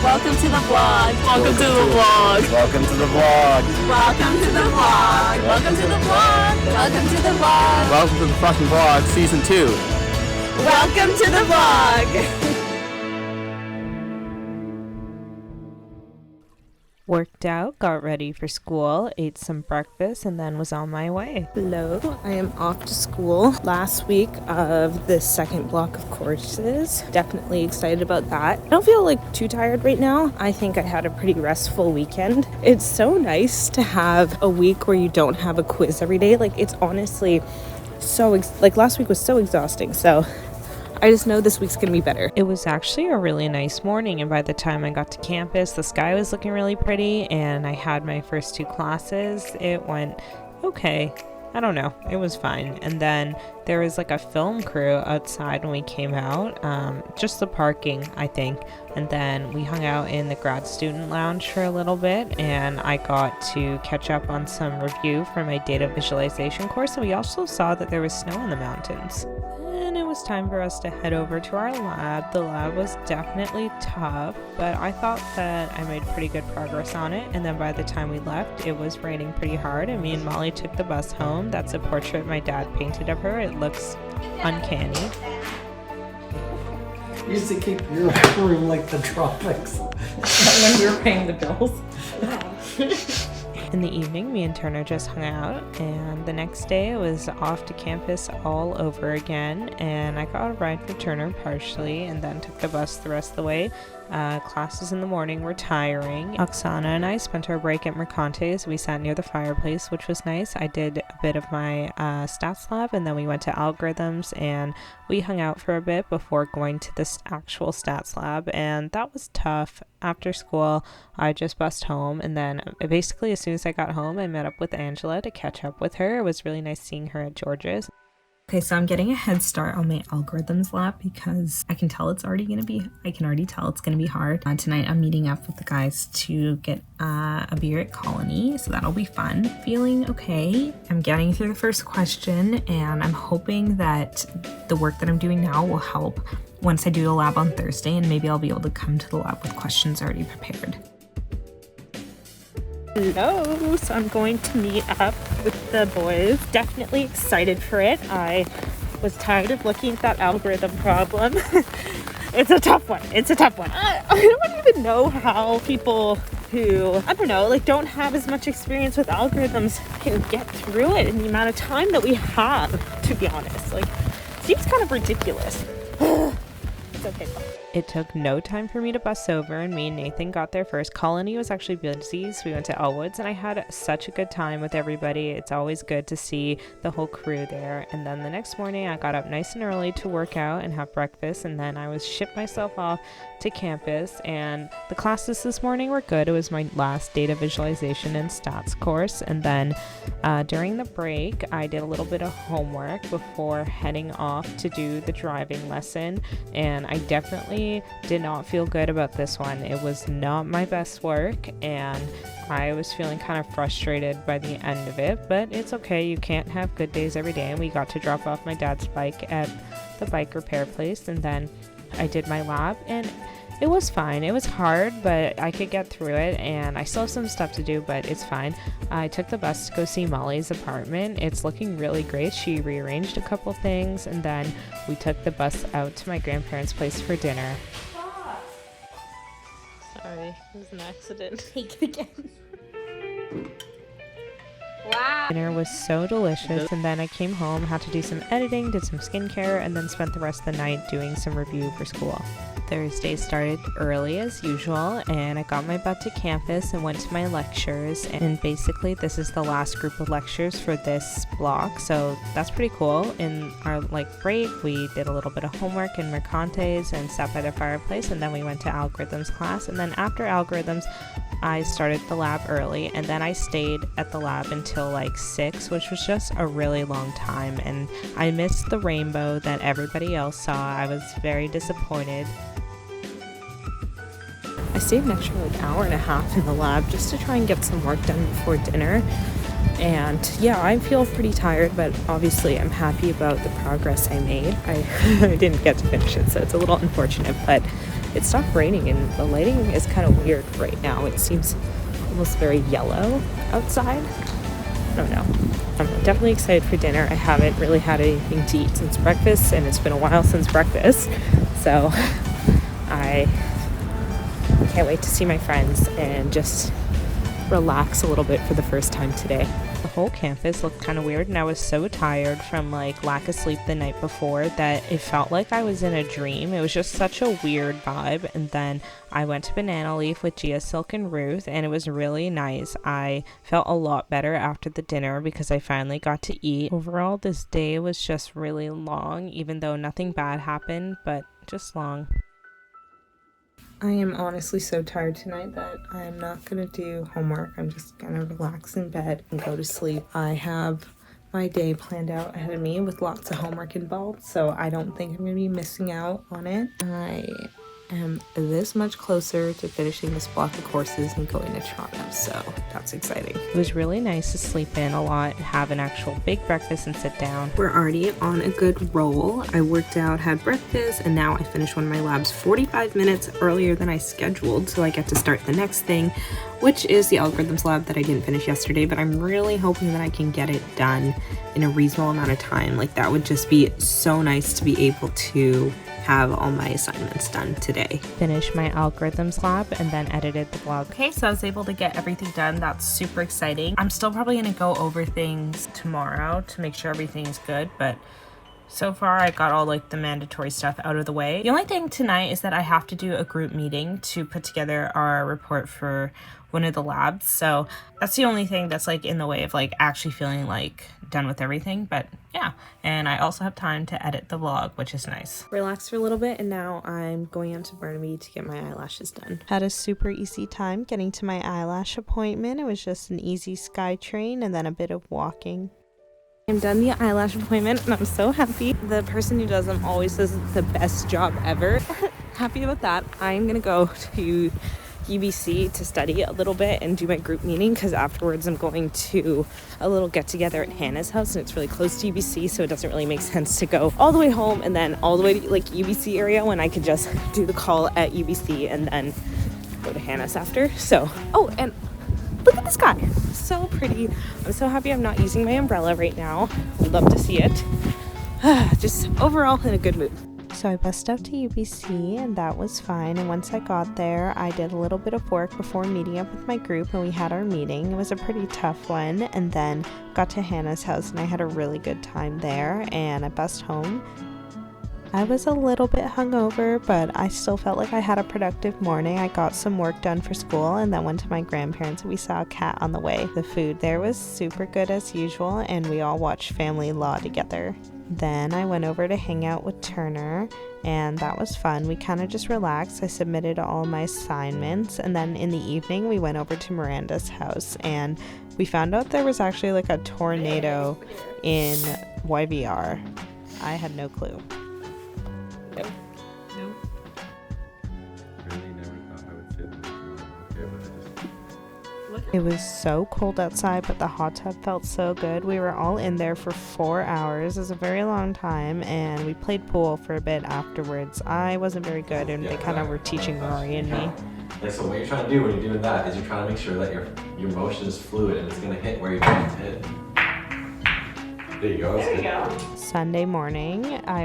Welcome to the vlog. Welcome to the vlog. Welcome to the vlog. Welcome to the vlog. Welcome to the vlog. Welcome to the vlog. Welcome to the fucking vlog, season 2. Welcome to the vlog. Worked out, got ready for school, ate some breakfast, and then was on my way. Hello, I am off to school. Last week of the second block of courses. Definitely excited about that. I don't feel like too tired right now. I think I had a pretty restful weekend. It's so nice to have a week where you don't have a quiz every day. Like, it's honestly so, like last week was so exhausting. So I just know this week's gonna be better. It was actually a really nice morning, and by the time I got to campus, the sky was looking really pretty, and I had my first 2 classes. It went okay. I don't know. It was fine. And then there was like a film crew outside when we came out, just the parking, I think. And then we hung out in the grad student lounge for a little bit, and I got to catch up on some review for my data visualization course. And we also saw that there was snow in the mountains. And it was time for us to head over to our lab. The lab was definitely tough, but I thought that I made pretty good progress on it. And then by the time we left, it was raining pretty hard, and me and Molly took the bus home. That's a portrait my dad painted of her. It looks uncanny. You used to keep your room like the tropics when we were paying the bills. In the evening, me and Turner just hung out, and the next day I was off to campus all over again, and I got a ride for Turner partially, and then took the bus the rest of the way. Classes in the morning were tiring. Oksana and I spent our break at Mercantes. We sat near the fireplace, which was nice. I did a bit of my stats lab, and then we went to algorithms, and we hung out for a bit before going to this actual stats lab, and that was tough. After school, I just bussed home, and then basically as soon as I got home, I met up with Angela to catch up with her. It was really nice seeing her at George's. Okay, so I'm getting a head start on my algorithms lab because I can already tell it's gonna be hard. Tonight I'm meeting up with the guys to get a beer at Colony, so that'll be fun. Feeling okay. I'm getting through the first question, and I'm hoping that the work that I'm doing now will help once I do the lab on Thursday, and maybe I'll be able to come to the lab with questions already prepared. Hello, so I'm going to meet up with the boys. Definitely excited for it. I was tired of looking at that algorithm problem. It's a tough one. I don't even know how people who, don't have as much experience with algorithms can get through it in the amount of time that we have, to be honest. Seems kind of ridiculous. It's okay, though. It took no time for me to bus over, and me and Nathan got there first. Colony was actually busy, so we went to Elwoods, and I had such a good time with everybody. It's always good to see the whole crew there. And then the next morning, I got up nice and early to work out and have breakfast, and then I was shipped myself off to campus, and the classes this morning were good. It was my last data visualization and stats course, and then during the break, I did a little bit of homework before heading off to do the driving lesson, and I definitely did not feel good about this one. It was not my best work, and I was feeling kind of frustrated by the end of it, but it's okay. You can't have good days every day, and we got to drop off my dad's bike at the bike repair place, and then I did my lab, and it was fine. It was hard, but I could get through it, and I still have some stuff to do, but it's fine. I took the bus to go see Molly's apartment. It's looking really great. She rearranged a couple things, and then we took the bus out to my grandparents' place for dinner. Sorry, it was an accident. Take it again. Wow. Dinner was so delicious, and then I came home, had to do some editing, did some skincare, and then spent the rest of the night doing some review for school. Thursday started early as usual, and I got my butt to campus and went to my lectures, and basically this is the last group of lectures for this block, so that's pretty cool. In our break, we did a little bit of homework in Mercantes and sat by the fireplace, and then we went to algorithms class, and then after algorithms I started the lab early, and then I stayed at the lab until 6, which was just a really long time, and I missed the rainbow that everybody else saw. I was very disappointed. I stayed an extra hour and a half in the lab just to try and get some work done before dinner. And yeah, I feel pretty tired, but obviously I'm happy about the progress I made. I didn't get to finish it, so it's a little unfortunate, but it stopped raining and the lighting is kind of weird right now. It seems almost very yellow outside. I don't know. I'm definitely excited for dinner. I haven't really had anything to eat since breakfast, and it's been a while since breakfast. So I can't wait to see my friends and just relax a little bit for the first time today. The whole campus looked kind of weird, and I was so tired from like lack of sleep the night before that it felt like I was in a dream. It was just such a weird vibe. And then I went to Banana Leaf with Gia, Silk, and Ruth, and it was really nice. I felt a lot better after the dinner because I finally got to eat. Overall, this day was just really long, even though nothing bad happened, but just long. I am honestly so tired tonight that I am not going to do homework. I'm just going to relax in bed and go to sleep. I have my day planned out ahead of me with lots of homework involved, so I don't think I'm going to be missing out on it. I am this much closer to finishing this block of courses and going to Toronto, so that's exciting. It was really nice to sleep in a lot, have an actual big breakfast and sit down. We're already on a good roll. I worked out, had breakfast, and now I finished one of my labs 45 minutes earlier than I scheduled, so I get to start the next thing, which is the algorithms lab that I didn't finish yesterday, but I'm really hoping that I can get it done in a reasonable amount of time. Like, that would just be so nice to be able to have all my assignments done today. Finished my algorithms lab and then edited the blog. Okay, so I was able to get everything done. That's super exciting. I'm still probably going to go over things tomorrow to make sure everything's good, but so far I got all like the mandatory stuff out of the way. The only thing tonight is that I have to do a group meeting to put together our report for one of the labs. So that's the only thing that's like in the way of like actually feeling like done with everything. But yeah, and I also have time to edit the vlog, which is nice. Relaxed for a little bit, and now I'm going on to Burnaby to get my eyelashes done. Had a super easy time getting to my eyelash appointment. It was just an easy SkyTrain and then a bit of walking. I'm done the eyelash appointment and I'm so happy. The person who does them always does the best job ever. Happy about that. I'm gonna go to UBC to study a little bit and do my group meeting, because afterwards I'm going to a little get together at Hannah's house, and it's really close to UBC, so it doesn't really make sense to go all the way home and then all the way to like UBC area when I could just do the call at UBC and then go to Hannah's after. So, oh, and look at the sky, so pretty. I'm so happy I'm not using my umbrella right now. I'd love to see it. Just overall in a good mood. So I bussed out to UBC and that was fine, and once I got there I did a little bit of work before meeting up with my group, and we had our meeting. It was a pretty tough one, and then got to Hannah's house and I had a really good time there, and I bussed home. I was a little bit hungover, but I still felt like I had a productive morning. I got some work done for school and then went to my grandparents and we saw a cat on the way. The food there was super good as usual, and we all watched Family Law together. Then I went over to hang out with Turner, and that was fun. We kind of just relaxed. I submitted all my assignments, and then in the evening we went over to Miranda's house and we found out there was actually like a tornado in YVR. I had no clue. It was so cold outside, but the hot tub felt so good. We were all in there for 4 hours. It was a very long time, and we played pool for a bit afterwards. I wasn't very good, and they kind of were teaching Rory and me. Like, so what you're trying to do when you're doing that is you're trying to make sure that your motion is fluid and it's going to hit where you're trying to hit. There you go. There you go. Sunday morning,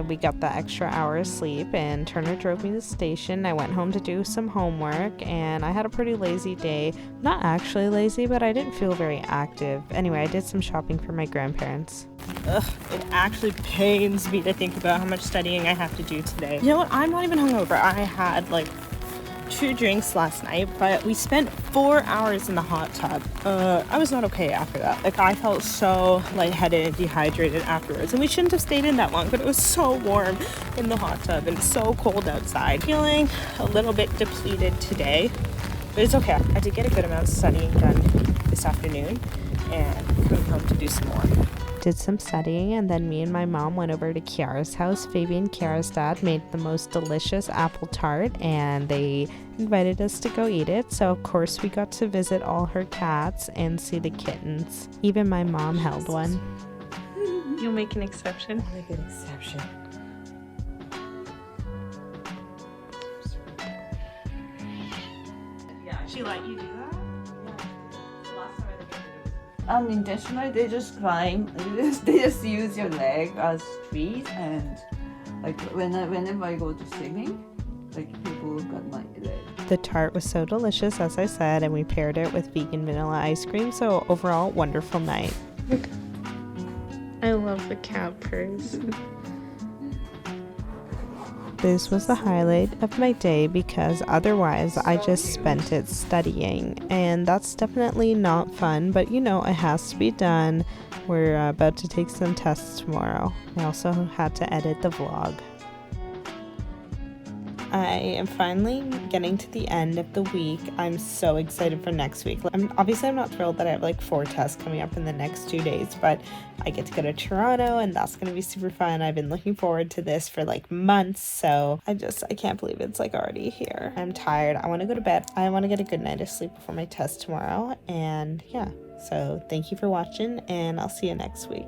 we got the extra hour of sleep, and Turner drove me to the station. I went home to do some homework, and I had a pretty lazy day. Not actually lazy, but I didn't feel very active. Anyway, I did some shopping for my grandparents. Ugh, it actually pains me to think about how much studying I have to do today. You know what? I'm not even hungover. I had like 2 drinks last night, but we spent 4 hours in the hot tub. I was not okay after that. Like, I felt so lightheaded and dehydrated afterwards, and we shouldn't have stayed in that long, but it was so warm in the hot tub and so cold outside. Feeling a little bit depleted today, but it's okay. I did get a good amount of studying done this afternoon and come home to do some more. Did some studying, and then me and my mom went over to Kiara's house. Phoebe and Kiara's dad made the most delicious apple tart, and they invited us to go eat it. So of course we got to visit all her cats and see the kittens. Even my mom held one. You'll make an exception? I'll make an exception. she let you do that? Unintentionally, they just climb. They just use your leg as trees, and like whenever I go to swimming, like people got my leg. The tart was so delicious, as I said, and we paired it with vegan vanilla ice cream. So overall, wonderful night. I love the cat purse. This was the highlight of my day because otherwise I just spent it studying, and that's definitely not fun, but you know, it has to be done. We're about to take some tests tomorrow. I also had to edit the vlog. I am finally getting to the end of the week. I'm so excited for next week. I'm not thrilled that I have like 4 tests coming up in the next 2 days, but I get to go to Toronto and that's going to be super fun. I've been looking forward to this for like months, so I can't believe it's like already here. I'm tired. I want to go to bed. I want to get a good night of sleep before my test tomorrow, and yeah. So thank you for watching, and I'll see you next week.